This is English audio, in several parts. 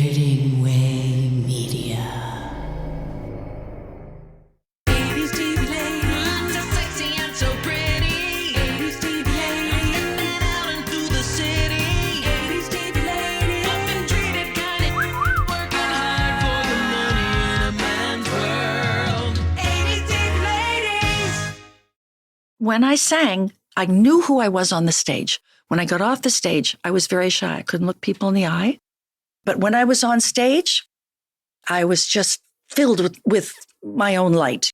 Editing Way Media. 80s TV ladies, so sexy and so pretty. 80s TV ladies, stepping out into the city. 80s TV ladies, often treated kind of working hard for the money in a man's world. 80s TV ladies. When I sang, I knew who I was on the stage. When I got off the stage, I was very shy. I couldn't look people in the eye. But when I was on stage, I was just filled with my own light.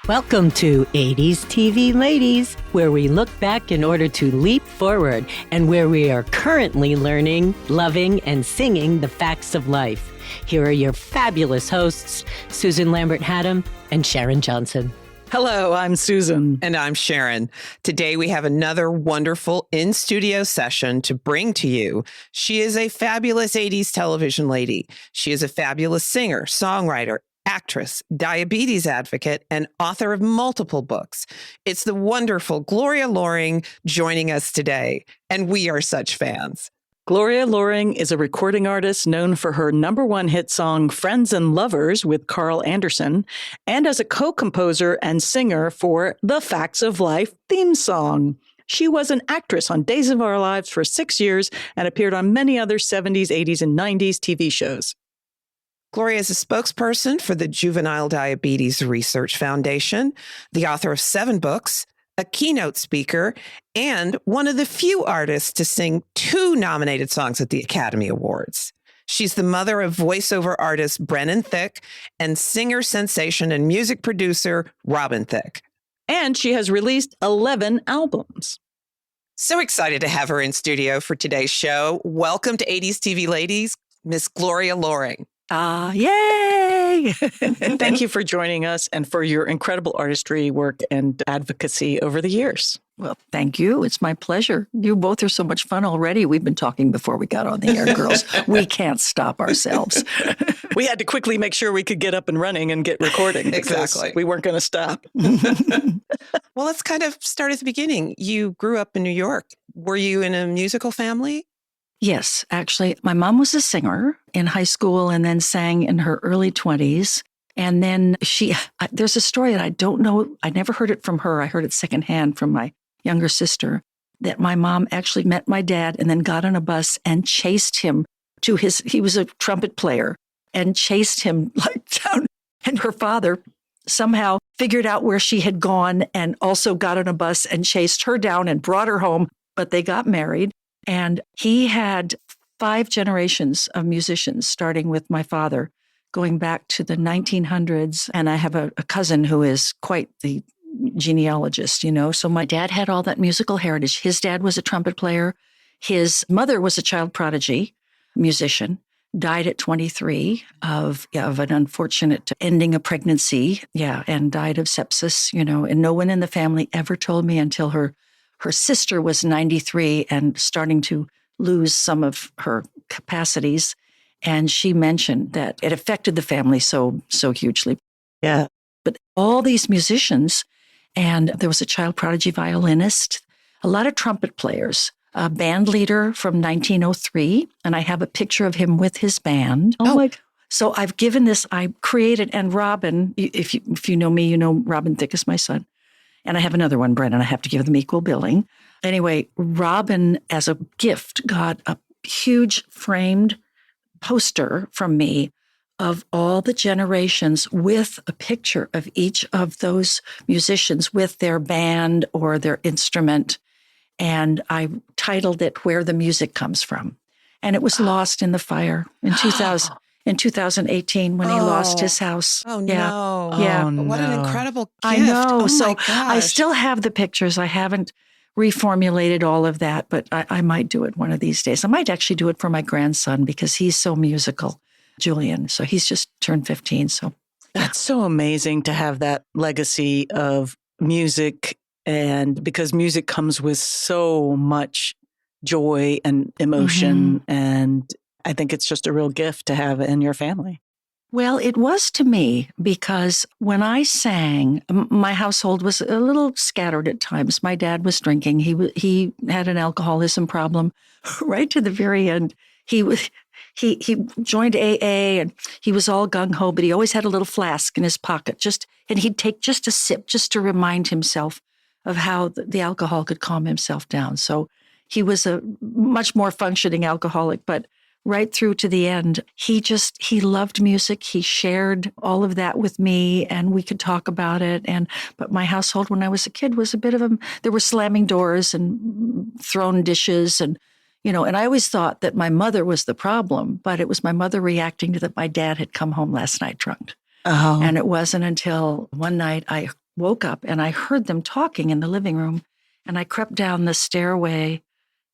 Welcome to 80s TV Ladies, where we look back in order to leap forward and where we are currently learning, loving, and singing the facts of life. Here are your fabulous hosts, Susan+lambert+hatem and Sharon+johnson. Hello, I'm Susan. And I'm Sharon. Today we have another wonderful in-studio session to bring to you. She is a fabulous 80s television lady. She is a fabulous singer, songwriter, actress, diabetes advocate, and author of multiple books. It's the wonderful Gloria Loring joining us today, and we are such fans. Gloria Loring is a recording artist known for her #1 hit song, Friends and Lovers, with Carl Anderson, and as a co-composer and singer for the Facts of Life theme song. She was an actress on Days of Our Lives for 6 years and appeared on many other 70s, 80s, and 90s TV shows. Gloria is a spokesperson for the Juvenile Diabetes Research Foundation, the author of 7 books, a keynote speaker, and one of the few artists to sing 2 nominated songs at the Academy Awards. She's the mother of voiceover artist Brennan Thicke and singer sensation and music producer Robin Thicke. And she has released 11 albums. So excited to have her in studio for today's show. Welcome to 80s TV Ladies, Miss Gloria Loring. Yay! Thank you for joining us and for your incredible artistry work and advocacy over the years. Well, thank you. It's my pleasure. You both are so much fun already. We've been talking before we got on the air, girls. We can't stop ourselves. We had to quickly make sure we could get up and running and get recording. Exactly. We weren't going to stop. Well, let's kind of start at the beginning. You grew up in New York. Were you in a musical family? Yes, actually, my mom was a singer in high school and then sang in her early 20s. And then there's a story that I don't know. I never heard it from her. I heard it secondhand from my younger sister, that my mom actually met my dad and then got on a bus and chased him to he was a trumpet player, and chased him like down. And her father somehow figured out where she had gone and also got on a bus and chased her down and brought her home. But they got married. And he had 5 generations of musicians, starting with my father, going back to the 1900s. And I have a cousin who is quite the genealogist, you know. So my dad had all that musical heritage. His dad was a trumpet player. His mother was a child prodigy musician, died at 23 of an unfortunate ending a pregnancy, and died of sepsis, you know. And no one in the family ever told me until her sister was 93 and starting to lose some of her capacities. And she mentioned that it affected the family so hugely. Yeah. But all these musicians, and there was a child prodigy violinist, a lot of trumpet players, a band leader from 1903. And I have a picture of him with his band. So I created, and Robin, if you know me, you know Robin Thicke is my son. And I have another one, Brennan. I have to give them equal billing. Anyway, Robin, as a gift, got a huge framed poster from me of all the generations with a picture of each of those musicians with their band or their instrument. And I titled it Where the Music Comes From. And it was lost in the fire in 2018 when he lost his house. Oh, no. Yeah. Oh, no. What an incredible gift. I know. Oh, So my gosh. I still have the pictures. I haven't reformulated all of that, but I might do it one of these days. I might actually do it for my grandson because he's so musical, Julian. So he's just turned 15. So That's so amazing to have that legacy of music, and because music comes with so much joy and emotion, and I think it's just a real gift to have in your family. Well, it was to me because when I sang, my household was a little scattered at times. My dad was drinking. He had an alcoholism problem right to the very end. he joined AA and he was all gung-ho, but he always had a little flask in his pocket, and he'd take just a sip just to remind himself of how the alcohol could calm himself down. So he was a much more functioning alcoholic, but right through to the end, he loved music. He shared all of that with me and we could talk about it. But my household when I was a kid was a bit of there were slamming doors and thrown dishes and I always thought that my mother was the problem, but it was my mother reacting to that my dad had come home last night drunk. Oh. And it wasn't until one night I woke up and I heard them talking in the living room and I crept down the stairway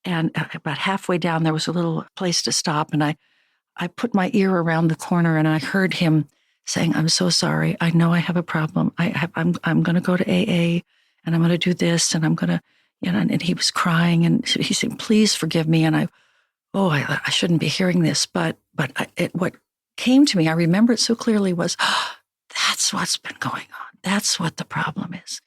and about halfway down there was a little place to stop and I put my ear around the corner and I heard him saying, "I'm so sorry. I know I have a problem. I'm going to go to AA and I'm going to do this and I'm going to," and he was crying and he said, "Please forgive me." And I shouldn't be hearing this, but what came to me, I remember it so clearly was, that's what's been going on. That's what the problem is.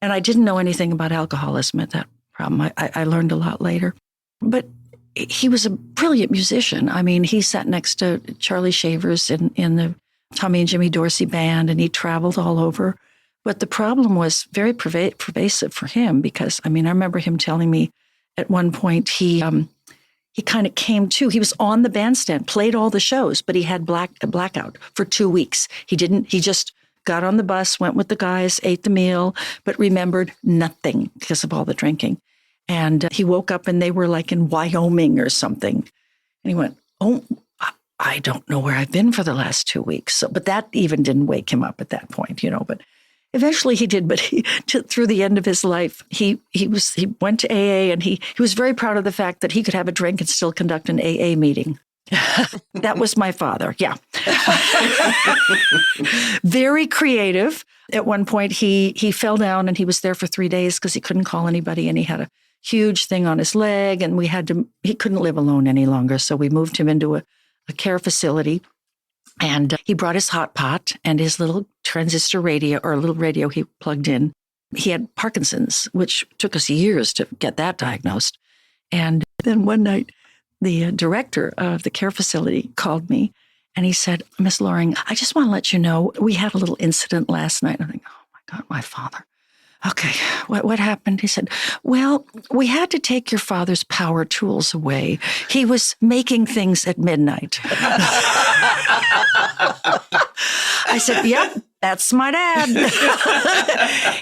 And I didn't know anything about alcoholism at that problem. I learned a lot later. But he was a brilliant musician. I mean, he sat next to Charlie Shavers in the Tommy and Jimmy Dorsey band, and he traveled all over. But the problem was very pervasive for him because, I remember him telling me at one point he kind of came to. He was on the bandstand, played all the shows, but he had a blackout for 2 weeks. He just got on the bus, went with the guys, ate the meal, but remembered nothing because of all the drinking. And he woke up and they were like in Wyoming or something. And he went, "Oh, I don't know where I've been for the last 2 weeks." So, but that even didn't wake him up at that point, but eventually he did. But through the end of his life, he went to AA and he was very proud of the fact that he could have a drink and still conduct an AA meeting. That was my father. Yeah. Very creative. At one point, he fell down and he was there for 3 days because he couldn't call anybody and he had a huge thing on his leg and he couldn't live alone any longer. So we moved him into a care facility and he brought his hot pot and his little transistor radio or a little radio he plugged in. He had Parkinson's, which took us years to get that diagnosed. And then one night, the director of the care facility called me and he said, "Miss Loring, I just want to let you know, we had a little incident last night." And I think, oh my God, my father. "Okay, what happened?" He said, "Well, we had to take your father's power tools away. He was making things at midnight." I said, "Yep, that's my dad."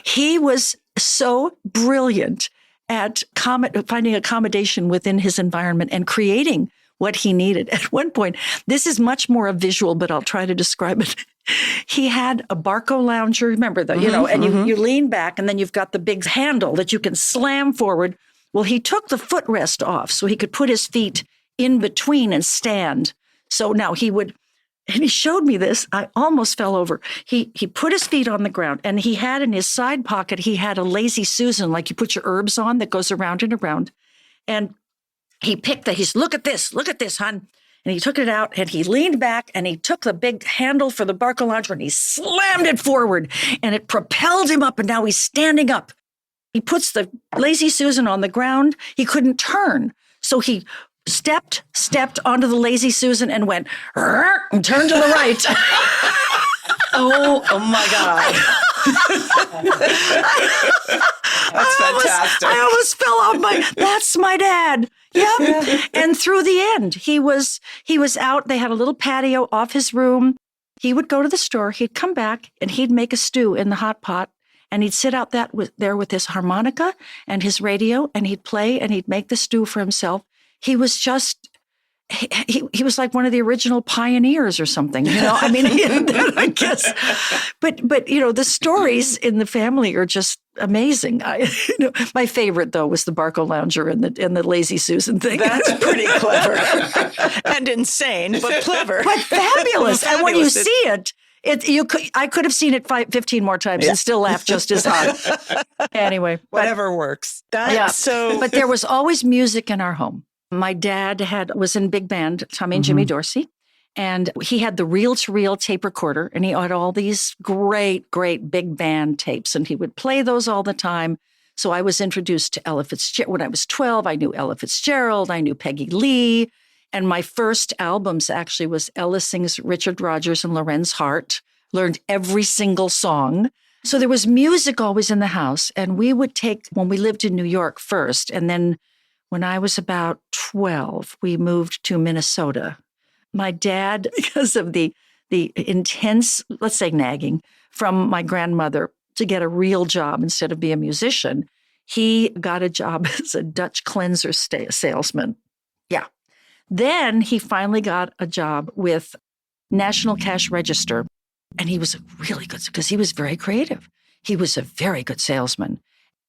He was so brilliant at finding accommodation within his environment and creating what he needed. At one point, this is much more a visual, but I'll try to describe it. He had a Barco lounger, remember that, and you lean back and then you've got the big handle that you can slam forward. Well, he took the footrest off so he could put his feet in between and stand. So now and he showed me this. I almost fell over. He put his feet on the ground and he had in his side pocket, he had a Lazy Susan, like you put your herbs on that goes around and around. And he picked he's, look at this, hon. And he took it out and he leaned back and he took the big handle for the Barco lounger and he slammed it forward and it propelled him up and now he's standing up. He puts the Lazy Susan on the ground. He couldn't turn. So he stepped onto the Lazy Susan and went, and turned to the right. Oh my God. That's fantastic. I almost fell off that's my dad. Yep. And through the end, he was out. They had a little patio off his room. He would go to the store. He'd come back and he'd make a stew in the hot pot. And he'd sit out there with his harmonica and his radio and he'd play and he'd make the stew for himself. He was just, he was like one of the original pioneers or something, I guess. But the stories in the family are just amazing. My favorite though was the Barco lounger and the Lazy Susan thing. That's pretty clever and insane, but clever, but fabulous. And when you see it, I could have seen it 15 more times and still laugh just as hard. Anyway, whatever works. But there was always music in our home. My dad was in big band, Tommy and Jimmy Dorsey, and he had the reel-to-reel tape recorder, and he had all these great, great big band tapes, and he would play those all the time. So I was introduced to Ella Fitzgerald. When I was 12, I knew Ella Fitzgerald, I knew Peggy Lee, And my first albums actually was Ella sings Richard Rodgers and Lorenz Hart, learned every single song. So there was music always in the house. And we would take, when we lived in New York first, and then when I was about 12, we moved to Minnesota. My dad, because of the intense, let's say nagging, from my grandmother to get a real job instead of be a musician, he got a job as a Dutch cleanser salesman. Yeah. Then he finally got a job with National Cash Register. And he was really good because he was very creative. He was a very good salesman.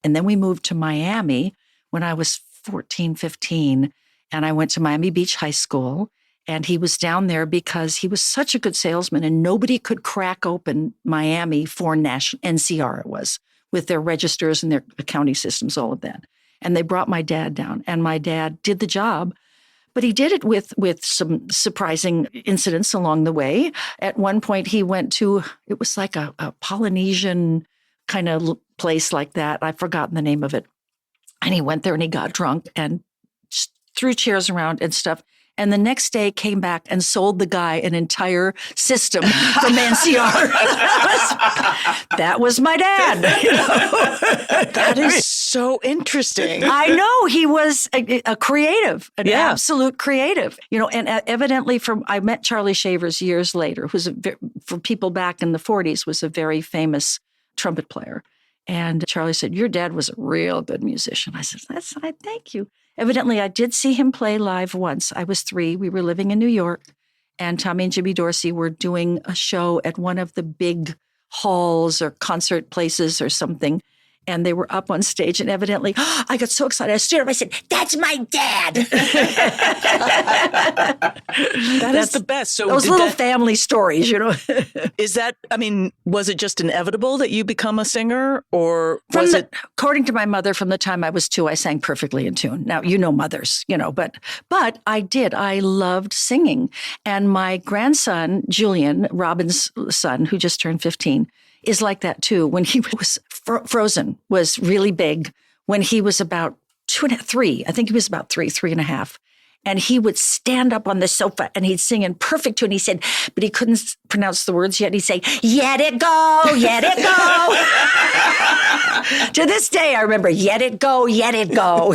And then we moved to Miami when I was 14, 15. And I went to Miami Beach High School. And he was down there because he was such a good salesman and nobody could crack open Miami for NCR it was, with their registers and their accounting systems, all of that. And they brought my dad down and my dad did the job, but he did it with some surprising incidents along the way. At one point he went to, it was like a Polynesian kind of place like that. I've forgotten the name of it. And he went there and he got drunk and threw chairs around and stuff. And the next day came back and sold the guy an entire system from NCR. That was my dad. You know? That is so interesting. I know. He was a creative, an absolute creative. You know, and evidently I met Charlie Shavers years later, who's for people back in the 40s, was a very famous trumpet player. And Charlie said, your dad was a real good musician. I said, thank you. Evidently, I did see him play live once. I was 3. We were living in New York, and Tommy and Jimmy Dorsey were doing a show at one of the big halls or concert places or something. And they were up on stage, and evidently, I got so excited. I stood up. I said, "That's my dad." That's the best. So those little family stories, you know. Is that? I mean, was it just inevitable that you become a singer, or was it? According to my mother, from the time I was 2, I sang perfectly in tune. Now you know mothers, you know, but I did. I loved singing, and my grandson Julian, Robin's son, who just turned 15. Is like that too. When he was Frozen was really big when he was about 3. I think he was about 3.5. And he would stand up on the sofa and he'd sing in perfect tune. He said, but he couldn't pronounce the words yet. He'd say, "Yet it go, yet it go." To this day, I remember, "Yet it go, yet it go."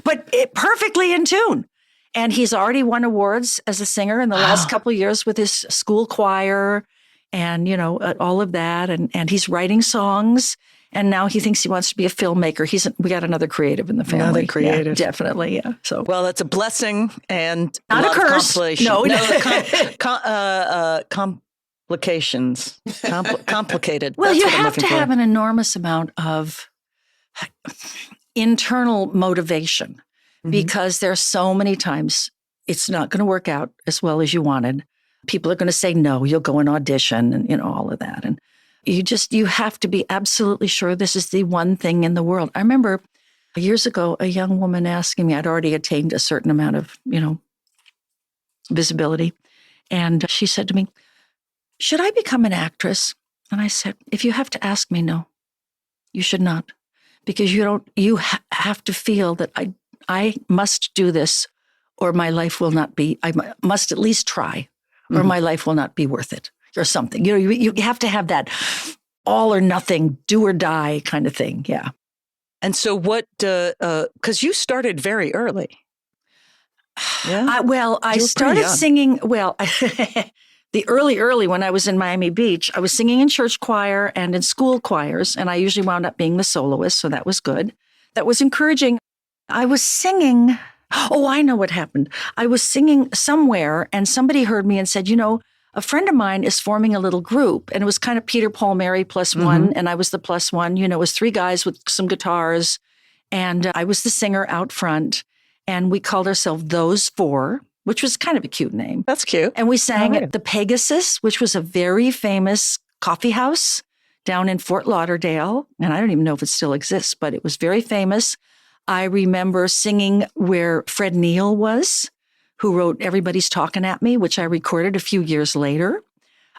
But perfectly in tune. And he's already won awards as a singer in the last couple of years with his school choir. And, you know, all of that. And he's writing songs. And now he thinks he wants to be a filmmaker. We got another creative in the family. Another creative. Yeah, definitely, yeah. So, well, it's a blessing and not a curse. No, complications. Complicated. Well, That's you what I'm have to looking for. have an enormous amount of internal motivation because there's so many times it's not going to work out as well as you wanted. People are going to say no, you'll go and audition and, you know, all of that. And you have to be absolutely sure this is the one thing in the world. I remember years ago, a young woman asking me, I'd already attained a certain amount of, you know, visibility. And she said to me, "Should I become an actress?" And I said, "If you have to ask me, no, you should not. Because you have to feel that I must do this or my life will not be, I must at least try. Or my life will not be worth it, or something. You know, you have to have that all or nothing, do or die kind of thing. Yeah. And so what, because you started very early. Yeah. I started singing, the early when I was in Miami Beach, I was singing in church choir and in school choirs, and I usually wound up being the soloist, so that was good. That was encouraging. I was singing... Oh, I know what happened. I was singing somewhere and somebody heard me and said, you know, a friend of mine is forming a little group. And it was kind of Peter, Paul, Mary +1. And I was the +1. You know, it was 3 guys with some guitars. And I was the singer out front. And we called ourselves Those 4, which was kind of a cute name. That's cute. And we sang at the Pegasus, which was a very famous coffee house down in Fort Lauderdale. And I don't even know if it still exists, but it was very famous. I remember singing where Fred Neil was, who wrote Everybody's Talking at Me, which I recorded a few years later.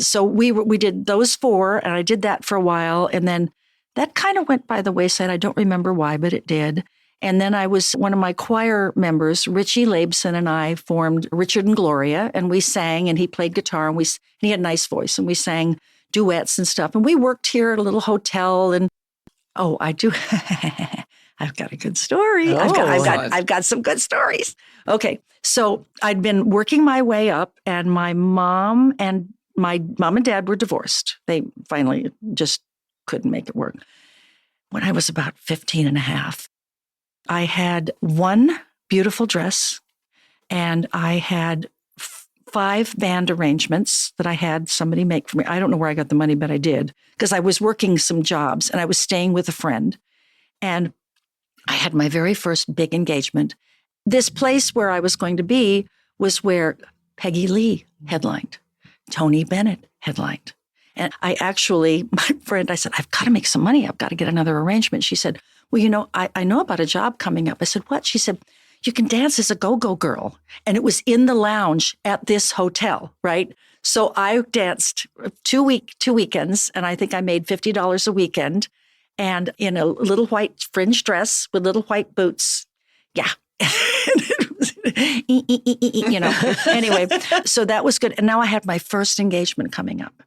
So we did those 4, and I did that for a while. And then that kind of went by the wayside. I don't remember why, but it did. And then I was one of my choir members, Richie Labson, and I formed Richard and Gloria, and we sang, and he played guitar, and he had a nice voice, and we sang duets and stuff. And we worked here at a little hotel, and I do. I've got a good story. I've got some good stories. Okay, so I'd been working my way up, and my mom and dad were divorced. They finally just couldn't make it work. When I was about 15 and a half, I had one beautiful dress, and I had 5 band arrangements that I had somebody make for me. I don't know where I got the money, but I did, because I was working some jobs, and I was staying with a friend. And I had my very first big engagement. This place where I was going to be was where Peggy Lee headlined, Tony Bennett headlined. And my friend, I said, I've got to make some money. I've got to get another arrangement. She said, well, I know about a job coming up. I said, what? She said, you can dance as a go-go girl. And it was in the lounge at this hotel, right? So I danced 2 weekends, and I think I made $50 a weekend, and in a little white fringe dress with little white boots. Yeah. Anyway, so that was good. And now I had my first engagement coming up.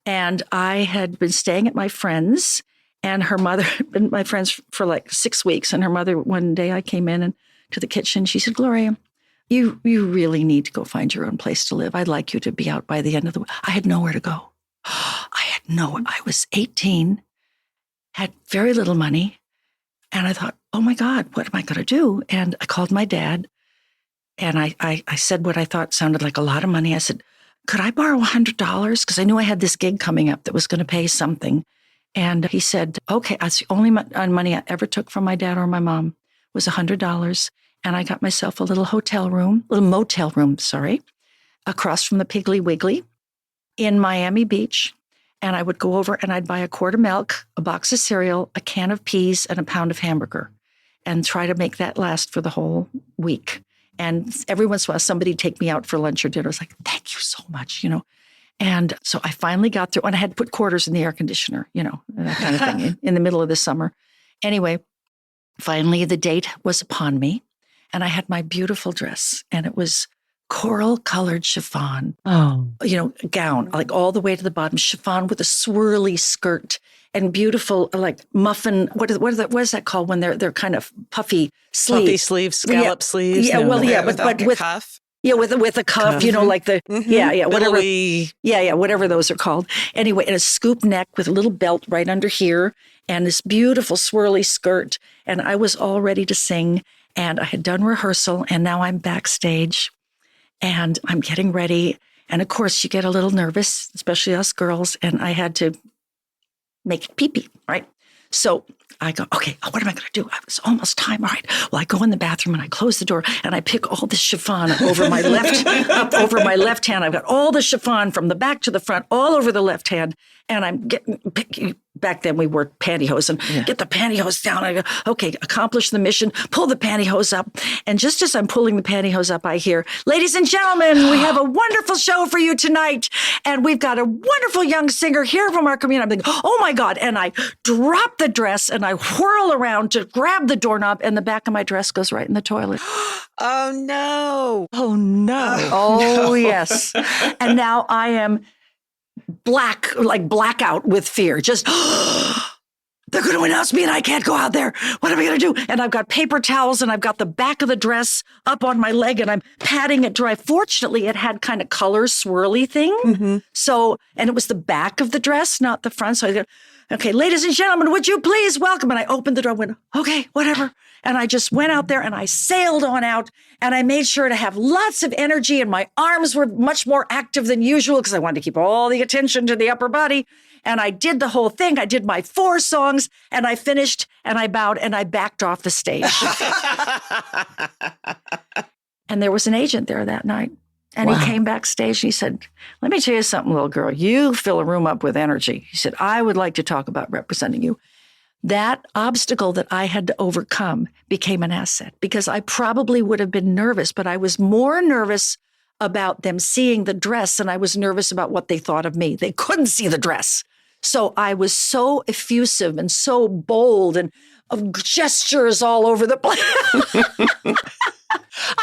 And I had been staying at my friend's, and her mother had been my friends for like 6 weeks. And her mother, one day I came in to the kitchen. She said, Gloria, you really need to go find your own place to live. I'd like you to be out by the end of the week. I had nowhere to go. I was 18, had very little money. And I thought, oh my God, what am I going to do? And I called my dad, and I said what I thought sounded like a lot of money. I said, could I borrow $100? Because I knew I had this gig coming up that was going to pay something. And he said, okay. That's the only money I ever took from my dad or my mom was $100. And I got myself a little motel room, across from the Piggly Wiggly in Miami Beach. And I would go over and I'd buy a quart of milk, a box of cereal, a can of peas, and a pound of hamburger, and try to make that last for the whole week. And every once in a while, somebody would take me out for lunch or dinner. I was like, thank you so much, And so I finally got through, and I had put quarters in the air conditioner, that kind of thing in the middle of the summer. Anyway, finally the date was upon me, and I had my beautiful dress, and it was coral-colored chiffon, gown, like all the way to the bottom, chiffon with a swirly skirt and beautiful, like muffin. What is that called when they're kind of puffy sleeves? Puffy sleeves, scallop sleeves. Yeah, but with cuff. Yeah, with a cuff, like the whatever. Whatever those are called. Anyway, and a scoop neck with a little belt right under here, and this beautiful swirly skirt. And I was all ready to sing, and I had done rehearsal, and now I'm backstage. And I'm getting ready. And of course, you get a little nervous, especially us girls. And I had to make it pee-pee, right? So I go, okay, what am I going to do? It's almost time. All right. Well, I go in the bathroom and I close the door and I pick all this chiffon up over my left hand. I've got all the chiffon from the back to the front, all over the left hand. And I'm back then we wore pantyhose, and get the pantyhose down. I go, okay, accomplish the mission, pull the pantyhose up. And just as I'm pulling the pantyhose up, I hear, ladies and gentlemen, we have a wonderful show for you tonight. And we've got a wonderful young singer here from our community. I'm thinking, oh my God. And I drop the dress and I whirl around to grab the doorknob, and the back of my dress goes right in the toilet. Oh no. Oh no. Oh yes. And now I am blackout with fear. Just, they're going to announce me and I can't go out there. What am I going to do? And I've got paper towels, and I've got the back of the dress up on my leg, and I'm patting it dry. Fortunately, it had kind of color swirly thing. Mm-hmm. So, and it was the back of the dress, not the front. So I go, okay, ladies and gentlemen, would you please welcome? And I opened the door, went, okay, whatever. And I just went out there and I sailed on out, and I made sure to have lots of energy, and my arms were much more active than usual because I wanted to keep all the attention to the upper body. And I did the whole thing. I did my 4 songs, and I finished, and I bowed, and I backed off the stage. And there was an agent there that night. And he came backstage and he said, let me tell you something, little girl. You fill a room up with energy. He said, I would like to talk about representing you. That obstacle that I had to overcome became an asset, because I probably would have been nervous, but I was more nervous about them seeing the dress than I was nervous about what they thought of me. They couldn't see the dress. So I was so effusive and so bold and of gestures all over the place.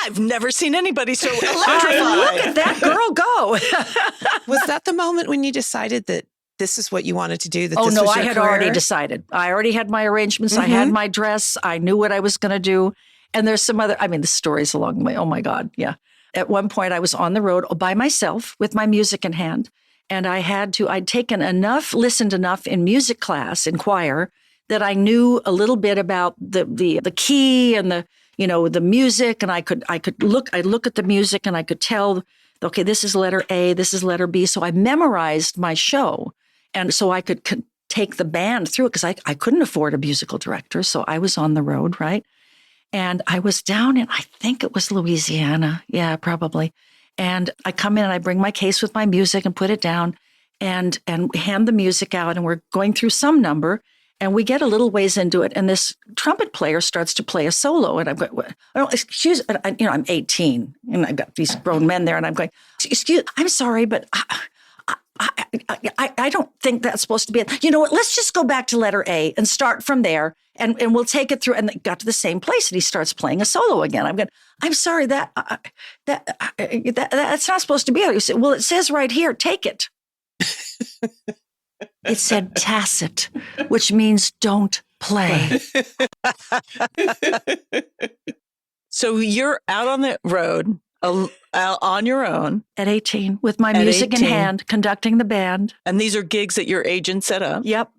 I've never seen anybody so Look electrified. at that girl go. Was that the moment when you decided that this is what you wanted to do? That Oh, this no, was I your had career? already decided. I already had my arrangements. I had my dress. I knew what I was going to do. And there's some other, the stories along the way. Oh, my God. Yeah. At one point, I was on the road by myself with my music in hand. And I'd taken listened enough in music class, in choir, that I knew a little bit about the key and the music. And I'd look at the music and I could tell, okay, this is letter A, this is letter B. So I memorized my show. And so I could take the band through it because I couldn't afford a musical director. So I was on the road, right? And I was down in, I think it was Louisiana. Yeah, probably. And I come in and I bring my case with my music and put it down and hand the music out. And we're going through some number and we get a little ways into it. And this trumpet player starts to play a solo. And I'm going, excuse, I'm 18 and I've got these grown men there and I'm going, excuse, I'm sorry, but I don't think that's supposed to be it. You know what? Let's just go back to letter A and start from there, and we'll take it through. And it got to the same place, and he starts playing a solo again. I'm sorry, that's not supposed to be it. He said, well, it says right here, take it. It said tacit, which means don't play. So you're out on the road on your own. At 18, with my music in hand, conducting the band. And these are gigs that your agent set up. Yep.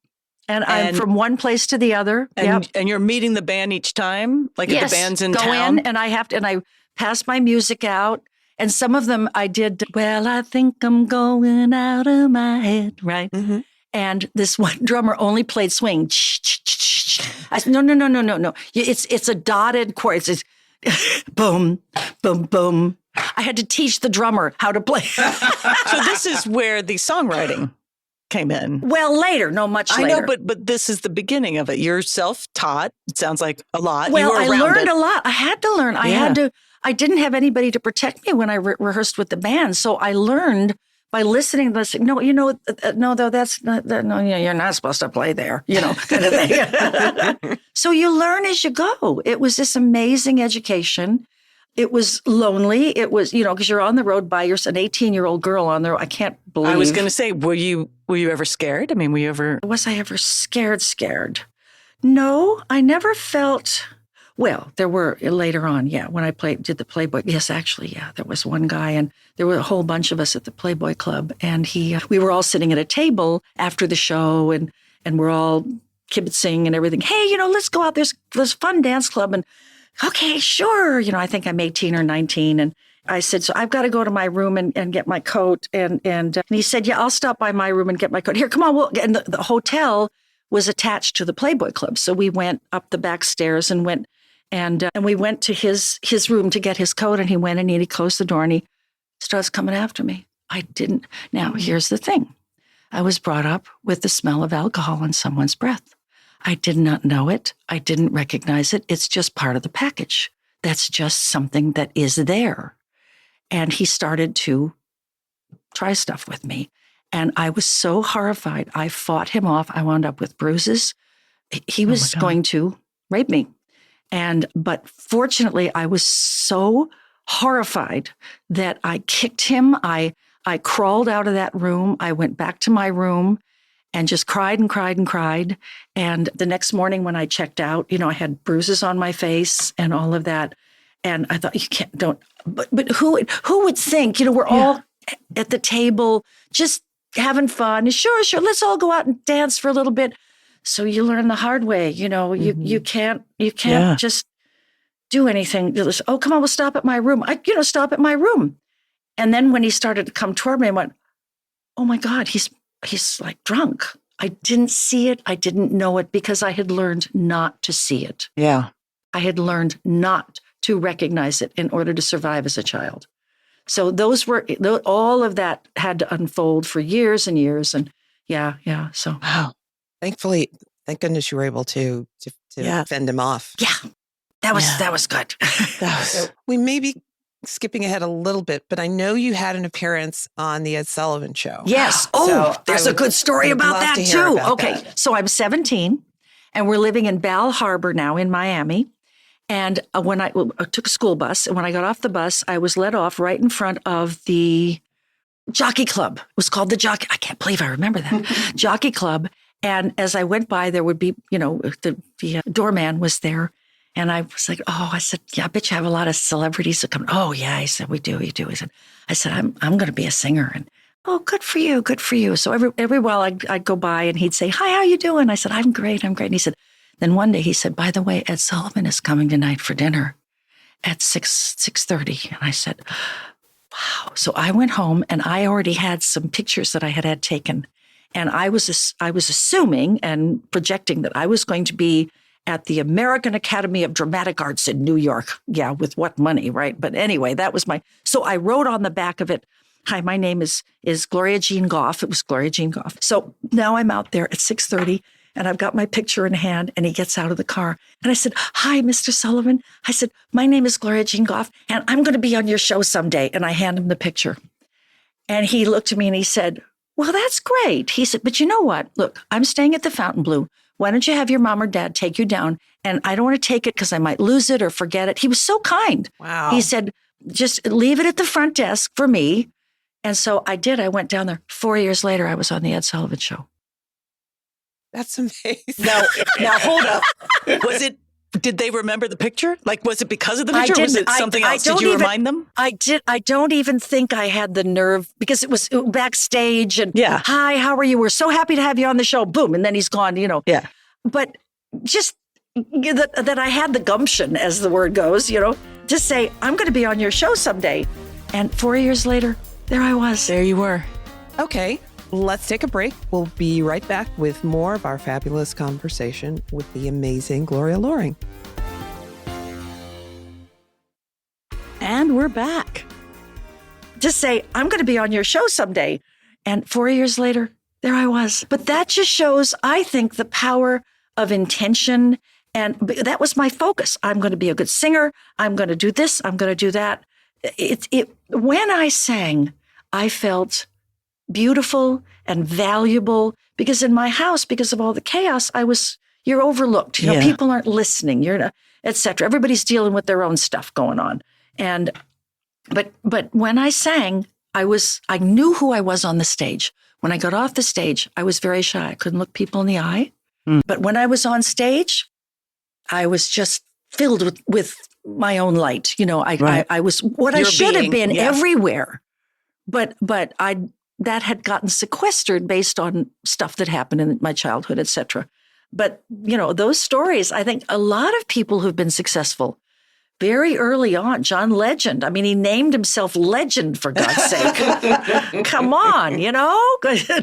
And I'm from one place to the other. And you're meeting the band each time? Like if the band's in go town? in and I pass my music out. And some of them I did, well, I think I'm going out of my head, right? Mm-hmm. And this one drummer only played swing. I said, no. It's a dotted chord. It's boom, boom, boom. I had to teach the drummer how to play. So this is where the songwriting came in. Well, later, much later. I know, but this is the beginning of it. You're self-taught. It sounds like a lot. Well, you were I learned it. a lot. I had to learn. I didn't have anybody to protect me when I rehearsed with the band. So I learned by listening to this. No, though that's not, you're not supposed to play there, kind of thing. So you learn as you go. It was this amazing education. It was lonely. It was, because you're on the road by yourself, an 18-year-old girl on the road. I can't believe. I was going to say, were you ever scared? Were you ever? Was I ever scared? No, I never felt. Well, there were later on, when I did the Playboy. Yes, actually, there was one guy, and there were a whole bunch of us at the Playboy Club, and we were all sitting at a table after the show, and we're all kibitzing and everything. Hey, let's go out. There's this fun dance club, and okay, sure. I think I'm 18 or 19, and I said, so I've got to go to my room and get my coat, and he said, yeah, I'll stop by my room and get my coat. Here, come on. And the hotel was attached to the Playboy Club, so we went up the back stairs and went. And we went to his room to get his coat, and he went in and he closed the door and he starts coming after me. I didn't. Now, here's the thing. I was brought up with the smell of alcohol in someone's breath. I did not know it. I didn't recognize it. It's just part of the package. That's just something that is there. And he started to try stuff with me. And I was so horrified. I fought him off. I wound up with bruises. He was going to rape me. But fortunately, I was so horrified that I kicked him. I crawled out of that room. I went back to my room and just cried and cried and cried. And the next morning when I checked out, I had bruises on my face and all of that. And I thought, but who would think, we're all at the table just having fun. Sure, let's all go out and dance for a little bit. So you learn the hard way, you can't just do anything. Just, oh, come on, we'll stop at my room. Stop at my room. And then when he started to come toward me, I went, oh my God, he's like drunk. I didn't see it. I didn't know it because I had learned not to see it. Yeah. I had learned not to recognize it in order to survive as a child. So all of that had to unfold for years and years. And so. Wow. Thankfully, thank goodness you were able to fend him off. Yeah, that was good. So we may be skipping ahead a little bit, but I know you had an appearance on the Ed Sullivan Show. Yes. So there's a good story about that too. So I'm 17, And we're living in Bal Harbor now in Miami. And when I took a school bus, and when I got off the bus, I was let off right in front of the Jockey Club. It was called the Jockey. I can't believe I remember that. Jockey Club. And as I went by, there would be, the doorman was there. And I was like, I said, yeah, I bet you have a lot of celebrities that come. Oh, yeah. He said, we do. I said, I'm going to be a singer. And, oh, good for you. Good for you. So every while I'd go by and he'd say, hi, how you doing? I said, I'm great. And he said, then one day he said, by the way, Ed Sullivan is coming tonight for dinner at 6:30. And I said, wow. So I went home and I already had some pictures that I had taken. And I was assuming and projecting that I was going to be at the American Academy of Dramatic Arts in New York. Yeah, with what money, right? But anyway, that was so I wrote on the back of it, hi, my name is Gloria Jean Goff. It was Gloria Jean Goff. So now I'm out there at 6:30 and I've got my picture in hand and he gets out of the car. And I said, hi, Mr. Sullivan. I said, my name is Gloria Jean Goff and I'm going to be on your show someday. And I hand him the picture. And he looked at me and he said, well, that's great. He said, but you know what? Look, I'm staying at the Fontainebleau. Why don't you have your mom or dad take you down? And I don't want to take it because I might lose it or forget it. He was so kind. Wow. He said, just leave it at the front desk for me. And so I did. I went down there. 4 years later, I was on the Ed Sullivan Show. That's amazing. Now hold up. Did they remember the picture? Like, was it because of the picture? Or was it something else? Did you remind them? I did. I don't even think I had the nerve because it was backstage and hi, how are you? We're so happy to have you on the show. Boom. And then he's gone, Yeah. But just that I had the gumption, as the word goes, to say, I'm going to be on your show someday. And 4 years later, there I was. There you were. Okay, let's take a break. We'll be right back with more of our fabulous conversation with the amazing Gloria Loring. And we're back. To say, I'm going to be on your show someday. And 4 years later, there I was. But that just shows, I think, the power of intention. And that was my focus. I'm going to be a good singer. I'm going to do this. I'm going to do that. When I sang, I felt beautiful and valuable because in my house, because of all the chaos, you're overlooked. People aren't listening, et cetera. Everybody's dealing with their own stuff going on. But when I sang, I knew who I was on the stage. When I got off the stage, I was very shy. I couldn't look people in the eye. But when I was on stage, I was just filled with my own light. I was what I should have been everywhere. But that had gotten sequestered based on stuff that happened in my childhood, et cetera. But, those stories, I think a lot of people who've been successful very early on, John Legend. I mean, he named himself Legend, for God's sake. Come on,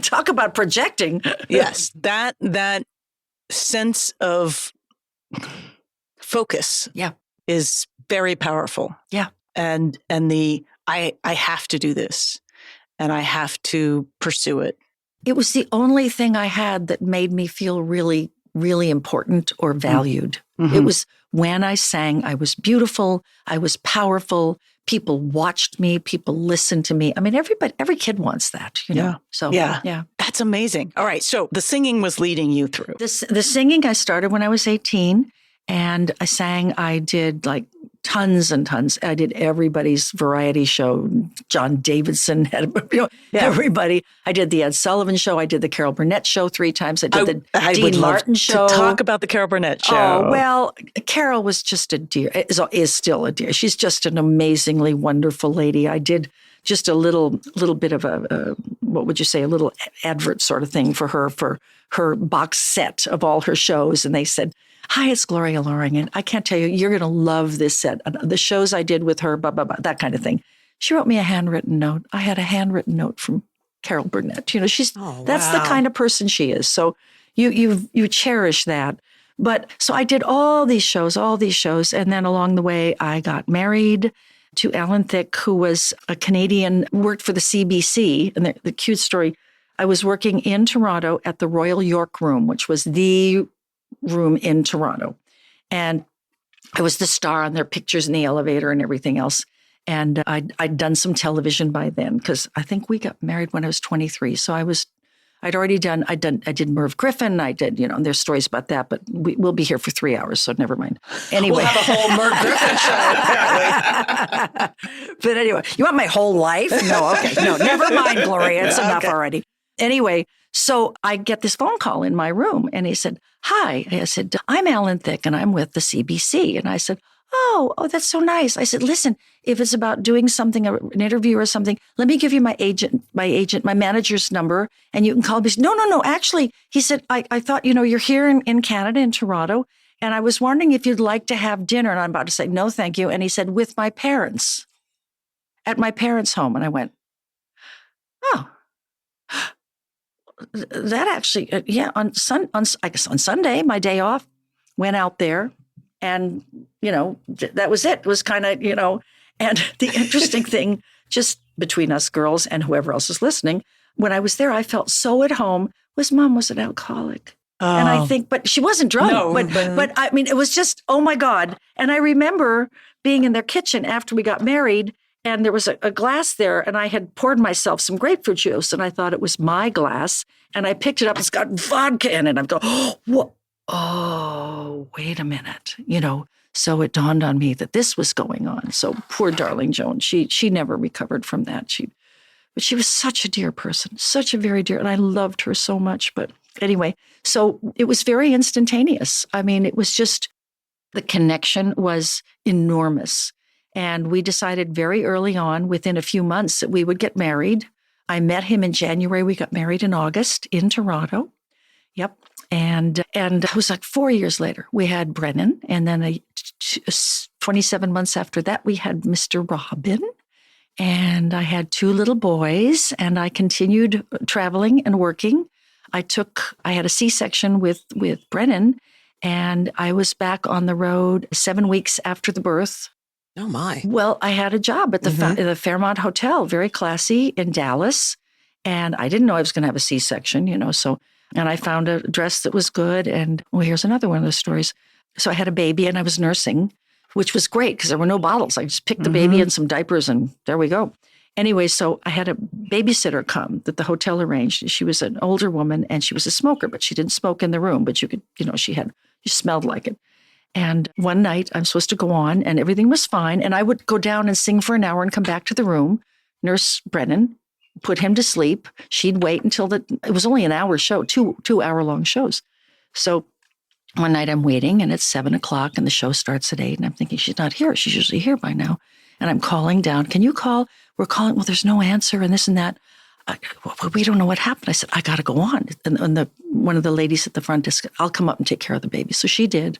talk about projecting. Yes, that sense of focus is very powerful. Yeah. And I have to do this and I have to pursue it. It was the only thing I had that made me feel really, really important or valued. Mm-hmm. It was when I sang, I was beautiful, I was powerful, people watched me, people listened to me. I mean, every kid wants that, Yeah. So, yeah. That's amazing. All right. So the singing was leading you through. The singing, I started when I was 18 and I sang, I did like tons and tons. I did everybody's variety show. John Davidson had, everybody. I did the Ed Sullivan Show. I did the Carol Burnett Show 3 times. I did the Dean Martin Show. To talk about the Carol Burnett Show. Oh, well, Carol was just a dear, is still a dear. She's just an amazingly wonderful lady. I did just a little bit of a what would you say, a little advert sort of thing for her box set of all her shows. And they said, hi, it's Gloria Loring, and I can't tell you, you're going to love this set. The shows I did with her, blah, blah, blah, that kind of thing. She wrote me a handwritten note. I had a handwritten note from Carol Burnett. That's the kind of person she is. So you cherish that. But so I did all these shows. And then along the way, I got married to Alan Thicke, who was a Canadian, worked for the CBC. And the cute story, I was working in Toronto at the Royal York Room, which was the room in Toronto. And I was the star on their pictures in the elevator and everything else. And I'd done some television by then because I think we got married when I was 23. So I was I'd already done, I did Merv Griffin. I did, and there's stories about that, but we'll be here for 3 hours, so never mind. Anyway. We'll have a whole Merv Griffin show, apparently. But anyway, you want my whole life? No, okay. No, never mind, Gloria. It's enough already. Anyway, so I get this phone call in my room, and he said, hi. I said, I'm Alan Thicke, and I'm with the CBC. And I said, oh, that's so nice. I said, listen, if it's about doing something, an interview or something, let me give you my manager's number, and you can call me. No. Actually, he said, I thought, you're here in Canada, in Toronto, and I was wondering if you'd like to have dinner. And I'm about to say, no, thank you. And he said, with my parents, at my parents' home. And I went, oh. That actually, on Sunday, my day off, went out there, and that was it. It was kind of and the interesting thing, just between us girls and whoever else is listening, when I was there, I felt so at home. Mom was an alcoholic, and I think, but she wasn't drunk. No, but I mean, it was just, oh my God! And I remember being in their kitchen after we got married. And there was a glass there, and I had poured myself some grapefruit juice, and I thought it was my glass. And I picked it up. It's got vodka in it. I'm going, oh, wait a minute. So it dawned on me that this was going on. So poor darling Joan, she never recovered from that. But she was such a dear person, such a very dear, and I loved her so much. But anyway, so it was very instantaneous. I mean, it was just, the connection was enormous. And we decided very early on, within a few months, that we would get married. I met him in January. We got married in August in Toronto. Yep. And it was like 4 years later, we had Brennan. And then 27 months after that, we had Mr. Robin. And I had 2 little boys, and I continued traveling and working. I had a C-section with Brennan, and I was back on the road 7 weeks after the birth. Oh, my. Well, I had a job at the Fairmont Hotel, very classy, in Dallas. And I didn't know I was going to have a C-section, and I found a dress that was good. And, here's another one of those stories. So I had a baby, and I was nursing, which was great because there were no bottles. I just picked the baby and some diapers, and there we go. Anyway, so I had a babysitter come that the hotel arranged. She was an older woman, and she was a smoker, but she didn't smoke in the room. But you could, she smelled like it. And one night I'm supposed to go on, and everything was fine. And I would go down and sing for an hour and come back to the room, nurse Brennan, put him to sleep. She'd wait until it was only an hour show, two hour-long shows. So one night I'm waiting, and it's 7:00, and the show starts at 8. And I'm thinking, she's not here. She's usually here by now. And I'm calling down. Can you call? We're calling. Well, there's no answer, and this and that. We don't know what happened. I said, I got to go on. And one of the ladies at the front desk, I'll come up and take care of the baby. So she did.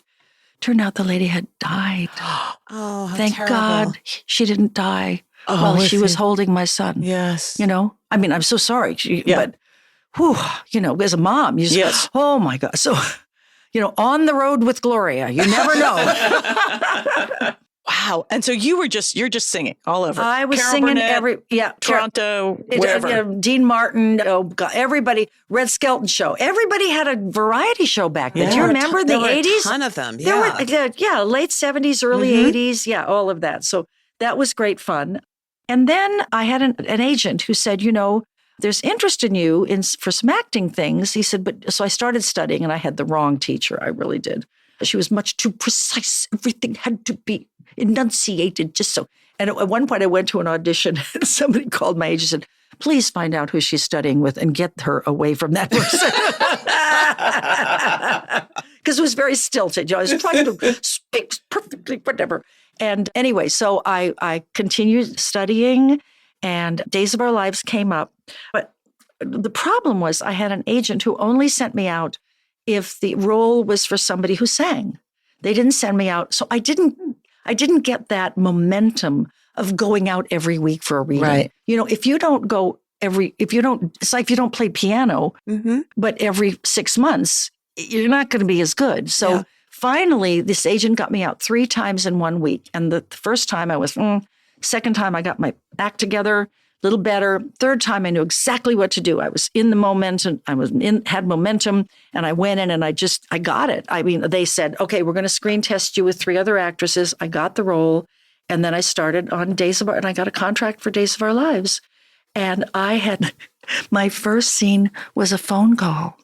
Turned out the lady had died. Oh, how thank terrible. God she didn't die while she was holding my son. Yes. I mean, I'm so sorry. But, as a mom, you just, oh my God. So, on the road with Gloria, you never know. Wow. And so you're just singing all over. I was Carol singing Burnett, Toronto, wherever. Dean Martin, God, everybody, Red Skelton Show. Everybody had a variety show back then. Do you remember the 80s? There were a ton of them, yeah. Late 70s, early 80s, all of that. So that was great fun. And then I had an agent who said, there's interest in you for some acting things. He said, so I started studying, and I had the wrong teacher. I really did. She was much too precise. Everything had to be enunciated just so. And at one point I went to an audition, and somebody called my agent and said, please find out who she's studying with and get her away from that person. Because it was very stilted. I was trying to speak perfectly, whatever. And anyway, so I continued studying, and Days of Our Lives came up. But the problem was I had an agent who only sent me out if the role was for somebody who sang. They didn't send me out. So I didn't get that momentum of going out every week for a reading. Right. If you don't go it's like if you don't play piano, but every 6 months, you're not going to be as good. So finally, this agent got me out 3 times in 1 week. And the first time I was, second time I got my act together, a little better. Third time I knew exactly what to do. I was in the momentum. Had momentum, and I went in and I got it. I mean, they said, okay, we're going to screen test you with 3 other actresses. I got the role. And then I started on and I got a contract for Days of Our Lives. And I had My first scene was a phone call.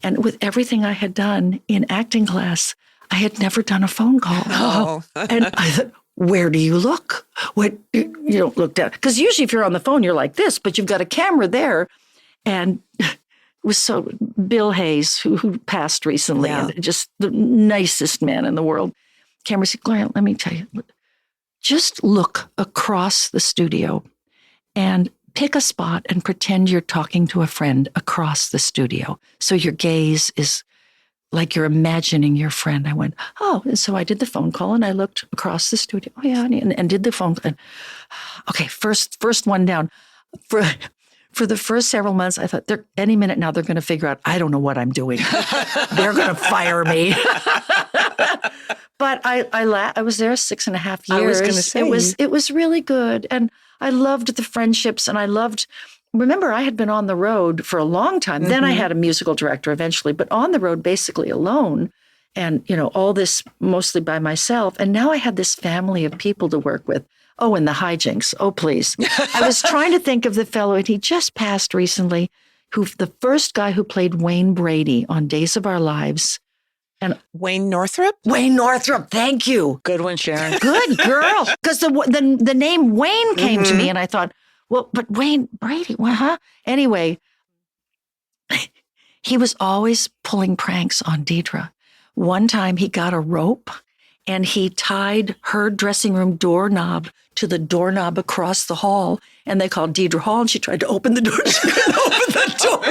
And with everything I had done in acting class, I had never done a phone call. Oh. And I thought, where do you look? What, you don't look down. Because usually if you're on the phone, you're like this, but you've got a camera there. And it was so, Bill Hayes, who passed recently, and just the nicest man in the world. Camera said, Gloria, let me tell you, just look across the studio and pick a spot and pretend you're talking to a friend across the studio. So your gaze is like you're imagining your friend. I went, oh, and so I did the phone call and I looked across the studio. Oh, yeah, and did the phone call. Okay, first one down. For the first several months, I thought, any minute now they're going to figure out, I don't know what I'm doing. They're going to fire me. But I was there 6.5 years. I was going to say. It was really good. And I loved the friendships and remember, I had been on the road for a long time. Then I had a musical director eventually, but on the road basically alone. And, all this mostly by myself. And now I had this family of people to work with. Oh, and the hijinks. Oh, please. I was trying to think of the fellow, and he just passed recently, the first guy who played Wayne Brady on Days of Our Lives. And Wayne Northrup? Wayne Northrup, thank you. Good one, Sharon. Good girl. Because the name Wayne came to me, and I thought, well, but Wayne Brady, huh? Anyway, he was always pulling pranks on Deidre. One time he got a rope, and he tied her dressing room doorknob to the doorknob across the hall. And they called Deidre Hall, and she tried to open the door. She couldn't open the door.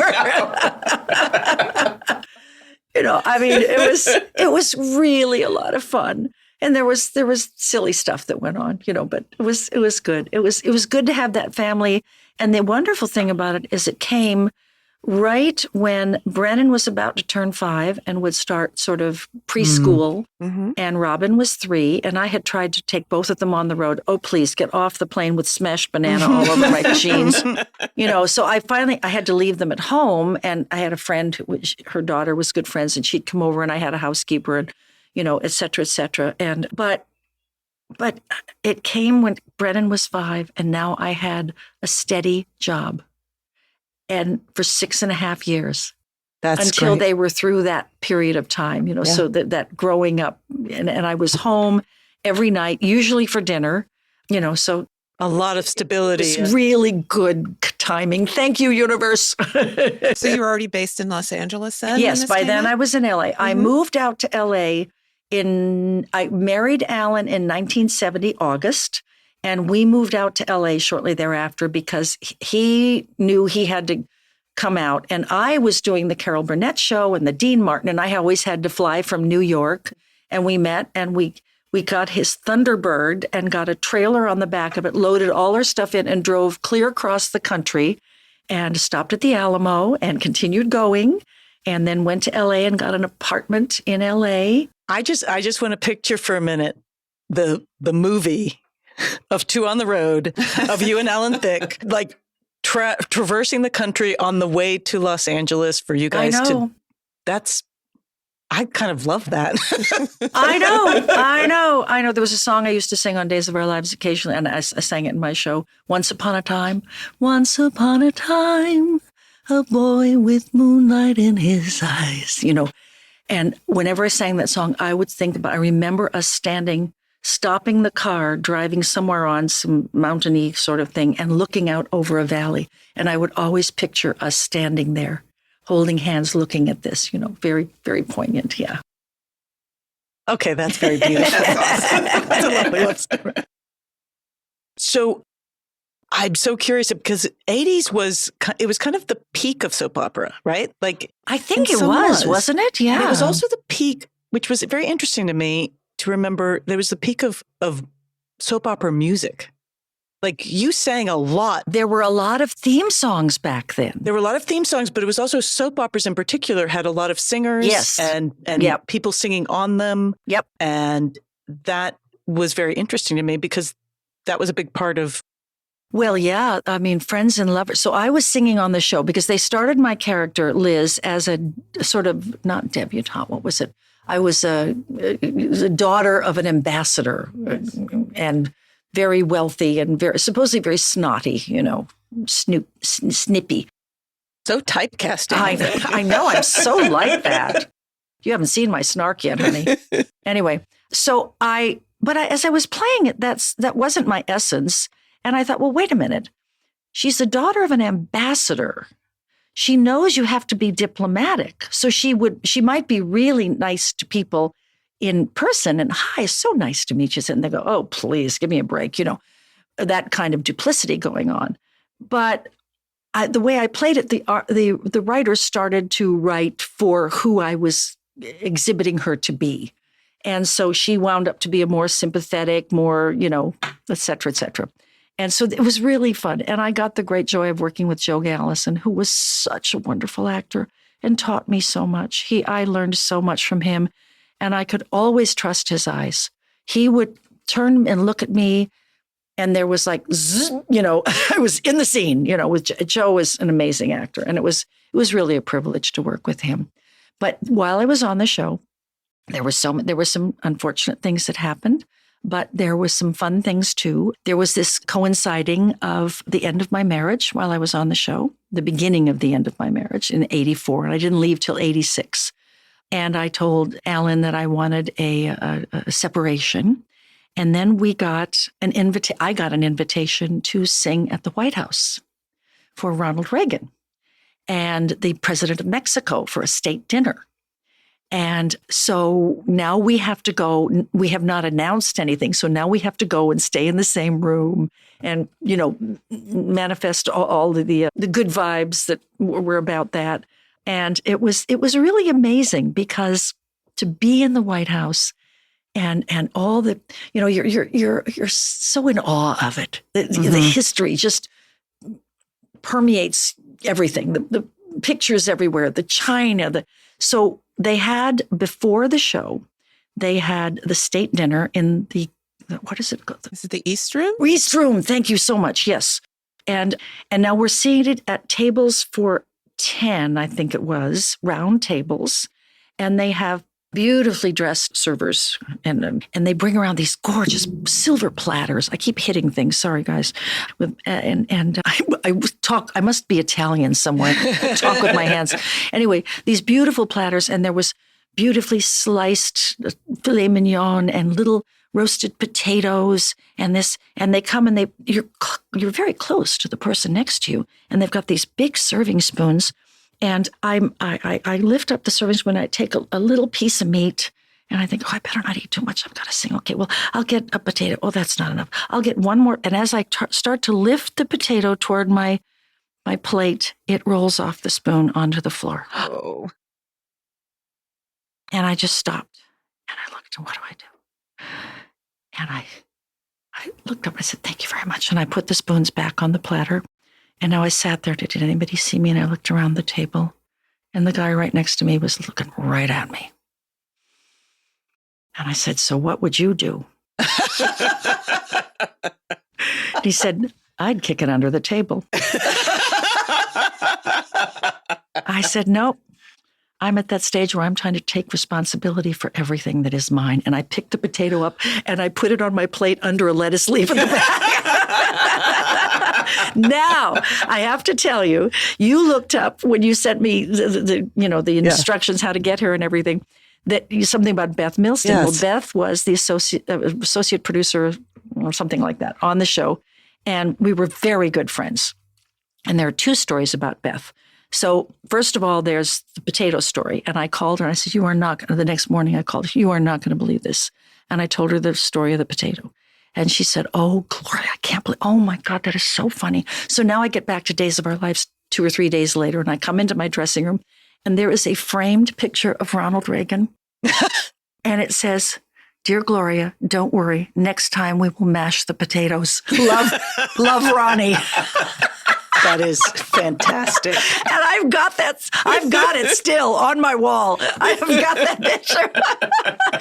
It was really a lot of fun. And there was silly stuff that went on, but it was good. It was good to have that family. And the wonderful thing about it is it came right when Brennan was about to turn 5 and would start sort of preschool, and Robin was 3, and I had tried to take both of them on the road. Oh, please get off the plane with smashed banana all over my jeans. So I had to leave them at home, and I had a friend her daughter was good friends, and she'd come over, and I had a housekeeper, and et cetera, et cetera. And but it came when Brennan was 5, and now I had a steady job. And for 6.5 years. That's until great. They were through that period of time, so that growing up, and I was home every night, usually for dinner, so. A lot of stability. It's really good timing. Thank you, universe. So you were already based in Los Angeles then? Yes, by then I was in LA. I moved out to LA I married Alan in 1970, August. And we moved out to LA shortly thereafter because he knew he had to come out. And I was doing the Carol Burnett show and the Dean Martin, and I always had to fly from New York. And we met, and we got his Thunderbird and got a trailer on the back of it, loaded all our stuff in, and drove clear across the country and stopped at the Alamo and continued going, and then went to LA and got an apartment in LA. I just want to picture for a minute the movie of Two on the Road, of you and Alan Thicke, like traversing the country on the way to Los Angeles for you guys I kind of love that. I know. There was a song I used to sing on Days of Our Lives occasionally, and I sang it in my show. Once upon a time, a boy with moonlight in his eyes, And whenever I sang that song, I remember us stopping the car, driving somewhere on some mountainy sort of thing, and looking out over a valley. And I would always picture us standing there, holding hands, looking at this, very, very poignant. Yeah. Okay, that's very beautiful. That's awesome. That's a lovely love story. So I'm so curious because 80s was kind of the peak of soap opera, right? Like I think it was, wasn't it? Yeah. And it was also the peak, which was very interesting to me to remember. There was the peak of soap opera music. Like you sang a lot. There were a lot of theme songs back then. There were a lot of theme songs, but it was also soap operas in particular had a lot of singers. Yes. And people singing on them. Yep. And that was very interesting to me because that was a big part of. Well, yeah. I mean, Friends and Lovers. So I was singing on the show because they started my character, Liz, as a sort of, not debutante, what was it? I was a daughter of an ambassador and very wealthy and supposedly very snotty, snippy. So typecasting. I know. I'm so like that. You haven't seen my snark yet, honey. Anyway, as I was playing it, that wasn't my essence. And I thought, well, wait a minute. She's the daughter of an ambassador. She knows you have to be diplomatic. So she might be really nice to people in person. And hi, so nice to meet you. And they go, oh, please give me a break. That kind of duplicity going on. But the way I played it, the writers started to write for who I was exhibiting her to be. And so she wound up to be a more sympathetic, more, et cetera, et cetera. And so it was really fun. And I got the great joy of working with Joe Gallison, who was such a wonderful actor and taught me so much. I learned so much from him, and I could always trust his eyes. He would turn and look at me, and there was like, zzz, I was in the scene, with Joe was an amazing actor. And it was really a privilege to work with him. But while I was on the show, there were some unfortunate things that happened, but there was some fun things too. There was this coinciding of the end of my marriage while I was on the show, the beginning of the end of my marriage in 84, and I didn't leave till 86. And I told Alan that I wanted a separation. And then I got an invitation to sing at the White House for Ronald Reagan and the president of Mexico for a state dinner. And so now we have to go. We have not announced anything. So now we have to go and stay in the same room and, manifest all the good vibes that were about that. And it was really amazing because to be in the White House and all the, you're so in awe of it. The history just permeates everything. The pictures everywhere, the china, so they had, before the show, they had the state dinner in what is it called? Is it the East Room? East Room. Thank you so much. Yes. And now we're seated at tables for 10, I think it was, round tables. And they have beautifully dressed servers, and they bring around these gorgeous silver platters. I keep hitting things. Sorry, guys. I talk. I must be Italian somewhere. Talk with my hands. Anyway, these beautiful platters, and there was beautifully sliced filet mignon and little roasted potatoes, and they come and you're very close to the person next to you, and they've got these big serving spoons. And I lift up the serving spoon, I take a little piece of meat, and I think, I better not eat too much. I've got to sing. Okay, well, I'll get a potato. Oh, that's not enough. I'll get one more. And as I start to lift the potato toward my plate, it rolls off the spoon onto the floor. Oh. And I just stopped, and I looked, and what do I do? And I looked up, and I said, thank you very much. And I put the spoons back on the platter. And now I sat there. Did anybody see me? And I looked around the table, and the guy right next to me was looking right at me. And I said, so what would you do? He said, I'd kick it under the table. I said, no, I'm at that stage where I'm trying to take responsibility for everything that is mine. And I picked the potato up and I put it on my plate under a lettuce leaf in the back. Now, I have to tell you, you looked up when you sent me the instructions how to get her and everything, that something about Beth Milstein. Yes. Well, Beth was the associate producer or something like that on the show, and we were very good friends. And there are two stories about Beth. So first of all, there's the potato story. And I called her and I said, the next morning I called her, you are not going to believe this. And I told her the story of the potato. And she said, oh, Gloria, I can't believe, oh my God, that is so funny. So now I get back to Days of Our Lives 2 or 3 days later, and I come into my dressing room, and there is a framed picture of Ronald Reagan. And it says, dear Gloria, don't worry. Next time we will mash the potatoes. Love Ronnie. That is fantastic. And I've got it still on my wall. I have got that picture.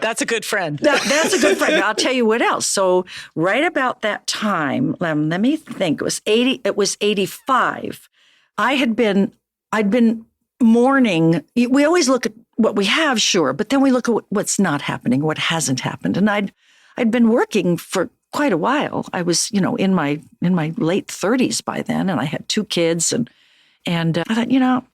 That's a good friend. That's a good friend. I'll tell you what else. So right about that time, let me think. It was 85. I'd been mourning. We always look at what we have, sure, but then we look at what's not happening, what hasn't happened. And I'd been working for quite a while. I was, in my late 30s by then, and I had 2 kids, And I thought,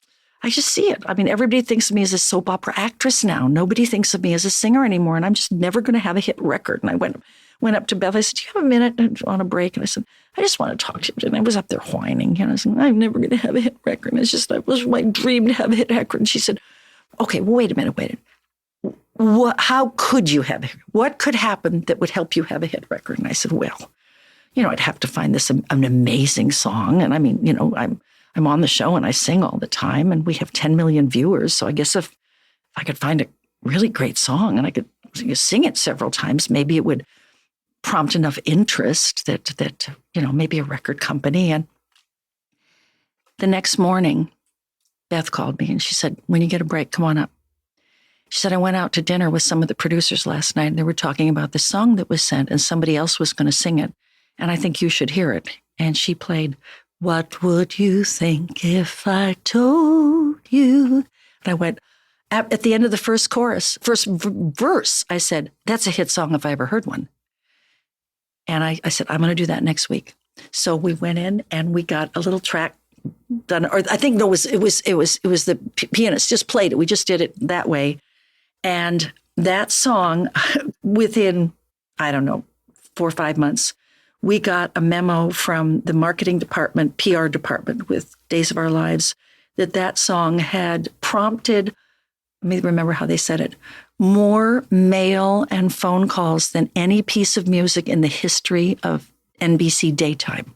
I just see it. I mean, everybody thinks of me as a soap opera actress now. Nobody thinks of me as a singer anymore. And I'm just never going to have a hit record. And I went up to Beth. I said, do you have a minute on a break? And I said, I just want to talk to you. And I was up there whining. I said, I'm never going to have a hit record. And it was my dream to have a hit record. And she said, okay, well, wait a minute. How could you have it? What could happen that would help you have a hit record? And I said, well, I'd have to find this an amazing song. And I mean, I'm on the show and I sing all the time and we have 10 million viewers. So I guess if I could find a really great song and I could sing it several times, maybe it would prompt enough interest that maybe a record company. And the next morning, Beth called me and she said, when you get a break, come on up. She said, I went out to dinner with some of the producers last night and they were talking about the song that was sent and somebody else was going to sing it. And I think you should hear it. And she played, What Would You Think If I Told You? And I went, at the end of the first verse, I said, that's a hit song if I ever heard one. And I said, I'm going to do that next week. So we went in and we got a little track done, or I think it was the pianist just played it. We just did it that way. And that song, within, 4 or 5 months, we got a memo from the marketing department, PR department with Days of Our Lives, that song had prompted, let me remember how they said it, more mail and phone calls than any piece of music in the history of NBC daytime.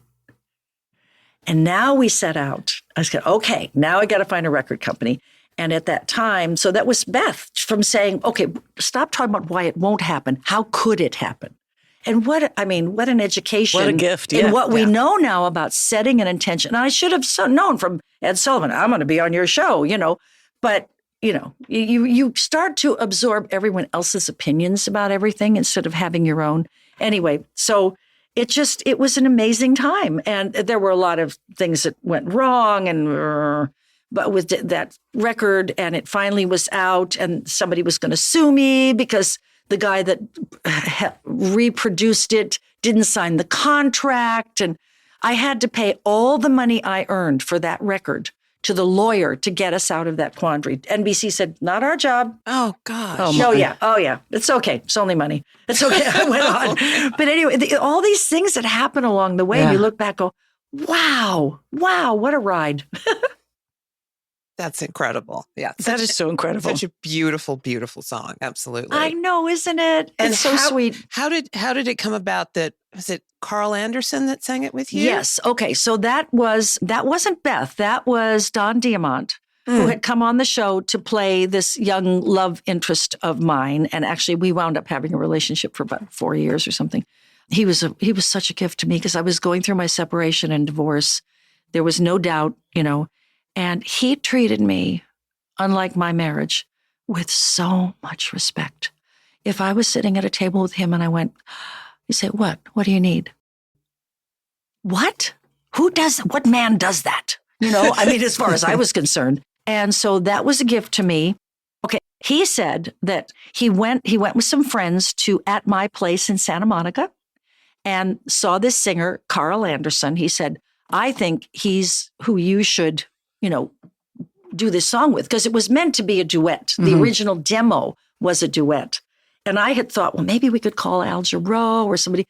And now we set out. I said, okay, now I got to find a record company. And at that time, so that was Beth from saying, okay, stop talking about why it won't happen. How could it happen? And what an education. What a gift. In what we know now about setting an intention. And I should have known from Ed Sullivan, I'm going to be on your show, but you start to absorb everyone else's opinions about everything instead of having your own. Anyway, so it was an amazing time. And there were a lot of things that went wrong but with that record, and it finally was out and somebody was going to sue me because the guy that reproduced it didn't sign the contract. And I had to pay all the money I earned for that record to the lawyer to get us out of that quandary. NBC said, not our job. Oh, gosh. Oh, yeah. It's okay. It's only money. It's okay. I went on. But anyway, all these things that happen along the way, you look back, go, wow, what a ride. That's incredible. Yeah. That is so incredible. Such a beautiful, beautiful song. Absolutely. I know, isn't it? And it's so sweet. How did it come about that, was it Carl Anderson that sang it with you? Yes. Okay. So that wasn't Beth. That was Don Diamont, who had come on the show to play this young love interest of mine. And actually we wound up having a relationship for about 4 years or something. He was such a gift to me because I was going through my separation and divorce. There was no doubt, and he treated me, unlike my marriage, with so much respect. If I was sitting at a table with him and I went, he'd say, what? What do you need? What? What man does that? As far as I was concerned. And so that was a gift to me. Okay. He said that he went with some friends to At My Place in Santa Monica and saw this singer, Carl Anderson. He said, I think he's who you should do this song with, because it was meant to be a duet. The original demo was a duet. And I had thought, well, maybe we could call Al Jarreau or somebody.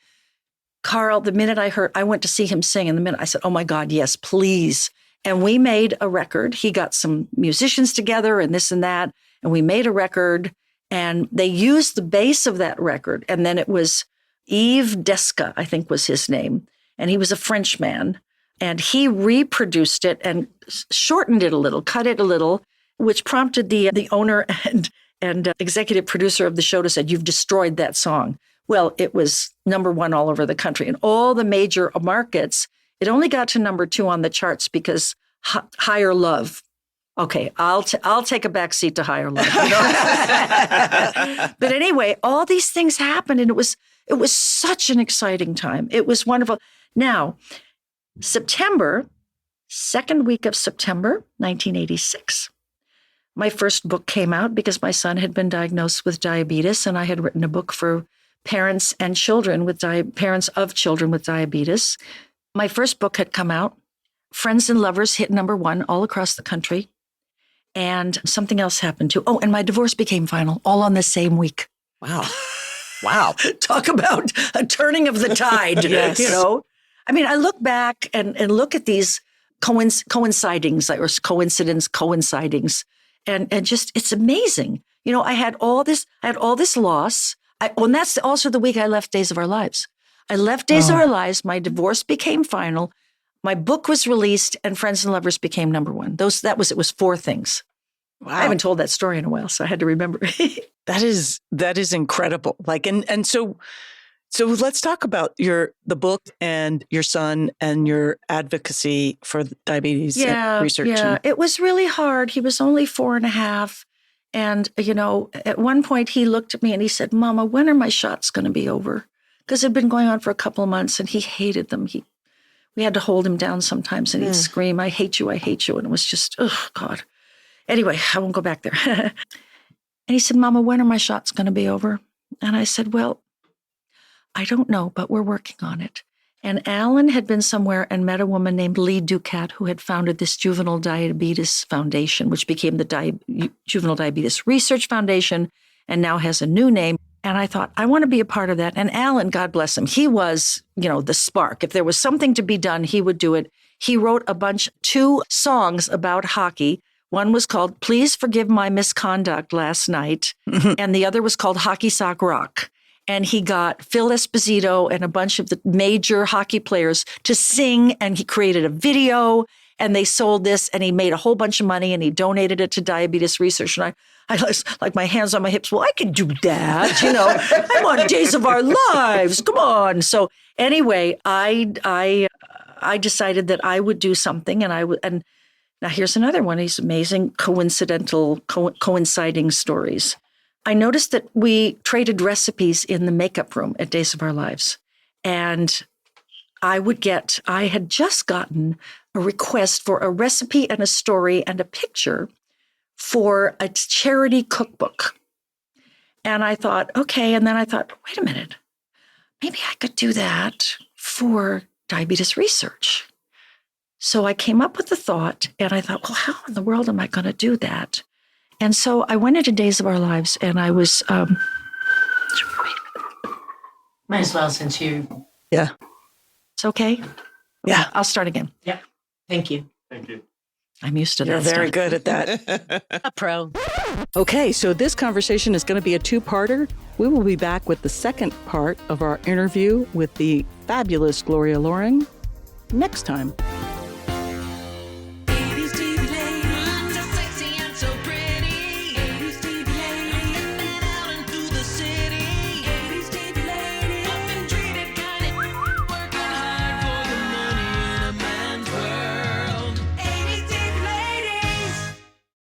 Carl, the minute I went to see him sing, and the minute I said, oh my God, yes, please. And we made a record. He got some musicians together and this and that. And we made a record and they used the bass of that record. And then it was Yves Desca, I think was his name. And he was a Frenchman. And he reproduced it and shortened it a little, cut it a little, which prompted the owner and executive producer of the show to say, you've destroyed that song. Well, it was #1 all over the country. In all the major markets, it only got to #2 on the charts because Higher Love. Okay, I'll take a back seat to Higher Love. But anyway, all these things happened, and it was such an exciting time. It was wonderful. Now, second week of September, 1986, my first book came out because my son had been diagnosed with diabetes, and I had written a book for parents of children with diabetes. My first book had come out. Friends and Lovers hit #1 all across the country. And something else happened too. Oh, and my divorce became final all on the same week. Wow. Wow. Talk about a turning of the tide, Yes. you know? I mean, I look back and look at these coincidings or coincidings, and just, it's amazing. You know, I had all this loss. And that's also the week I left Days of Our Lives. I left Days of Our Lives. My divorce became final. My book was released, and Friends and Lovers became #1. It was 4 things. Wow. I haven't told that story in a while, so I had to remember. That is incredible. Like, and so let's talk about the book and your son and your advocacy for diabetes research. Yeah, it was really hard. He was only 4.5. And, you know, at one point he looked at me and he said, "Mama, when are my shots going to be over?" Because it had been going on for a couple of months and he hated them. We had to hold him down sometimes and he'd scream, "I hate you, I hate you." And it was just, oh, God. Anyway, I won't go back there. And he said, "Mama, when are my shots going to be over?" And I said, "Well, I don't know, but we're working on it." And Alan had been somewhere and met a woman named Lee Ducat, who had founded this Juvenile Diabetes Foundation, which became the Juvenile Diabetes Research Foundation and now has a new name. And I thought, I want to be a part of that. And Alan, God bless him, he was, you know, the spark. If there was something to be done, he would do it. He wrote 2 songs about hockey. One was called "Please Forgive My Misconduct Last Night," and the other was called "Hockey Sock Rock." And he got Phil Esposito and a bunch of the major hockey players to sing, and he created a video, and they sold this, and he made a whole bunch of money, and he donated it to diabetes research. And I was like, my hands on my hips. Well, I could do that, you know. I'm on Days of Our Lives. Come on. So anyway, I decided that I would do something, and now here's another one of these amazing coinciding stories. I noticed that we traded recipes in the makeup room at Days of Our Lives. And I had just gotten a request for a recipe and a story and a picture for a charity cookbook. And I thought, okay. And then I thought, wait a minute, maybe I could do that for diabetes research. So I came up with the thought, and I thought, well, how in the world am I going to do that? And so I went into Days of Our Lives, and I was, Might as well, since you... Yeah. it's okay? Yeah. I'll start again. Yeah. Thank you. I'm used to that. You're very stuff. good at that. A pro. Okay, so this conversation is going to be a 2-parter. We will be back with the second part of our interview with the fabulous Gloria Loring next time.